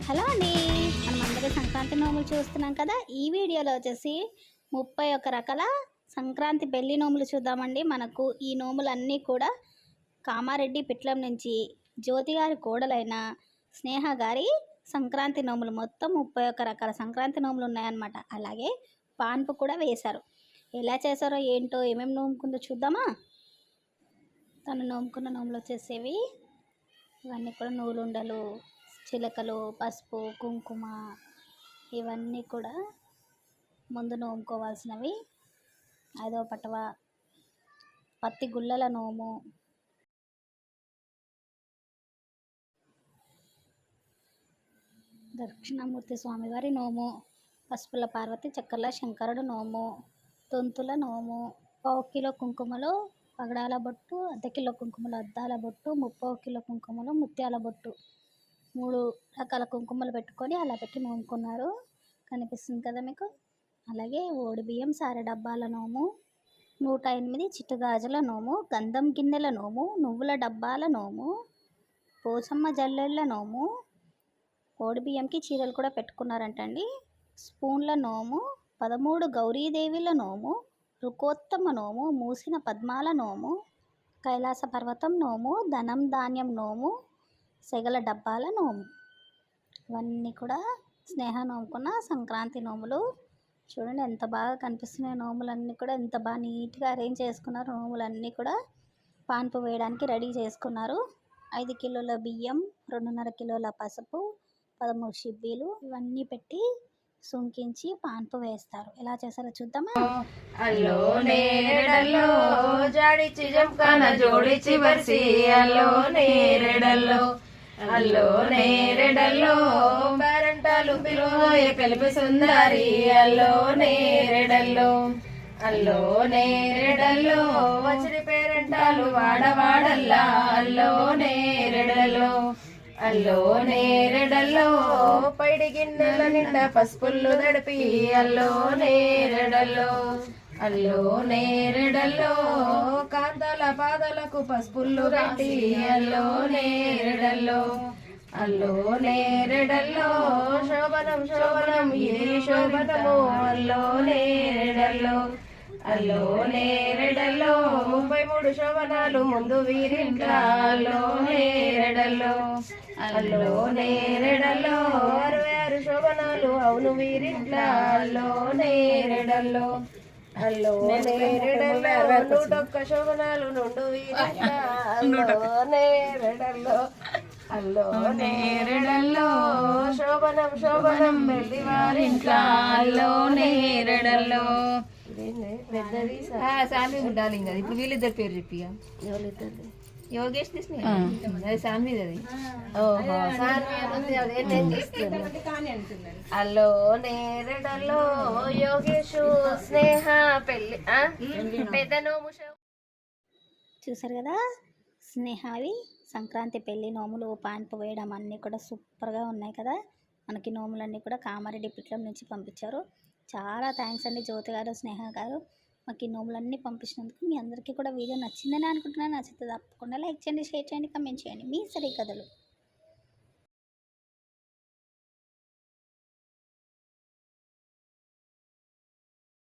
Hello అండి. మనమందరం సంక్రాంతి నోములు చూస్తున్నాం కదా. ఈ వీడియోలో వచ్చేసి 31 రకాల సంక్రాంతి పెళ్లి నోములు చూద్దామండి. మనకు ఈ నోములన్నీ కూడా కామారెడ్డి పిట్లం నుంచి జ్యోతి గారి కోడలైన స్నేహ గారి సంక్రాంతి నోములు. మొత్తం 31 రకాల సంక్రాంతి నోములు ఉన్నాయన్నమాట. అలాగే పాన్పు కూడా వేశారు. ఎలా చేశారో ఏంటో, ఏమేమి నోముకుందో చూద్దామా. తను నోముకున్న నోములు వచ్చేసేవి ఇవన్నీ కూడా నూలుండలు, చిలకలు, పసుపు, కుంకుమ, ఇవన్నీ కూడా ముందు నోముకోవాల్సినవి. 5వ పటవ పత్తి గుళ్ళల నోము, దక్షిణామూర్తి స్వామివారి నోము, పసుపుల పార్వతి చక్కర్ల శంకరుడు నోము, తొంతుల నోము, 1 కిలో కుంకుమలో పగడాల బొట్టు, 1/2 కిలో కుంకుమలో అద్దాల బొట్టు, 30 కిలో కుంకుమలో ముత్యాల బొట్టు, 3 రకాల కుంకుమలు పెట్టుకొని అలా పెట్టి నోముకున్నారు. కనిపిస్తుంది కదా మీకు. అలాగే ఓడి బియ్యం సారె డబ్బాల నోము, 108 చిట్టుగాజుల నోము, గంధం గిన్నెల నోము, నువ్వుల డబ్బాల నోము, పోచమ్మ జల్లెళ్ళ నోము, ఓడి బియ్యంకి చీరలు కూడా పెట్టుకున్నారంటండి. స్పూన్ల నోము, 13 గౌరీదేవిల నోము, రుకోత్తమ నోము, మూసిన పద్మాల నోము, కైలాస పర్వతం నోము, ధనం ధాన్యం నోము, సెగల డబ్బాల నోము. ఇవన్నీ కూడా స్నేహ నోముకున్న సంక్రాంతి నోములు. చూడండి ఎంత బాగా కనిపిస్తున్నాయి. నోములన్నీ కూడా ఎంత బాగా నీట్గా అరేంజ్ చేసుకున్నారు. నోములన్నీ కూడా పాన్పు వేయడానికి రెడీ చేసుకున్నారు. 5 కిలోల బియ్యం, 2.5 కిలోల పసుపు, 13 షిబ్బీలు ఇవన్నీ పెట్టి సుంకించి పాన్పు వేస్తారు. ఎలా చేస్తారో చూద్దామా. అల్లో నేరెడల్లో జాడిచి జంకాన జోడిచి బర్సి అల్లో నేరెడల్లో అల్లో నేరెడల్లో బారంటాలు పిలువోయ కలిపి సుందరి అల్లో నేరెడల్లో అల్లో నేరెడల్లో వచిరి పేరంటాలు వాడవాడల్లా అల్లో నేరెడల్లో అల్లో నేరెడల్లో పైడి గిన్నెల నిండా పసుపుళ్ళు దడిపి అల్లో నేరెడల్లో అల్లో నేరెడల్లో కాంతాల పాదలకు పసుపుళ్ళు కట్టి అల్లో నేరెడల్లో అల్లో నేరెడల్లో శోభనం శోభనం ఇది శోభనము అల్లో నేరెడల్లో అల్లో నేరెడల్లో 33 శోభనాలు ముందు వీరింట్లా అల్లో నేరెడల్లో అల్లో నేరెడల్లో 66 శోభనాలు అవును వీరింట్లా అల్లో నేరెడల్లో అల్లో నేరెడల్లో 101 శోభనాలు నుండు వీరింట్లా అల్లో నేరెడల్లో అల్లో నేరెడల్లో శోభనం శోభనం వెళ్ళి వారింట్లా అల్లో నేరెడల్లో సాన్వి ఉండాలి. ఇంకా ఇప్పుడు వీళ్ళిద్దరు పేరు చెప్పి యోగేష్ సాన్వి అది. ఓహో అల్లో నేరెడల్లో యోగేష్ స్నేహ పెళ్ళి పెద్ద నోము. చూసారు కదా స్నేహావి సంక్రాంతి పెళ్లి నోములు, పాన్పు వేయడం అన్నీ కూడా సూపర్గా ఉన్నాయి కదా. మనకి నోములన్నీ కూడా కామారెడ్డి పిట్లం నుంచి పంపించారు. చాలా థ్యాంక్స్ అండి జ్యోతి గారు, స్నేహ గారు. మాకు ఈ నోములన్నీ పంపించినందుకు. మీ అందరికీ కూడా వీడియో నచ్చిందని అనుకుంటున్నాను. నచ్చితే తప్పకుండా లైక్ చేయండి, షేర్ చేయండి, కమెంట్ చేయండి. మీ సరి కథలు.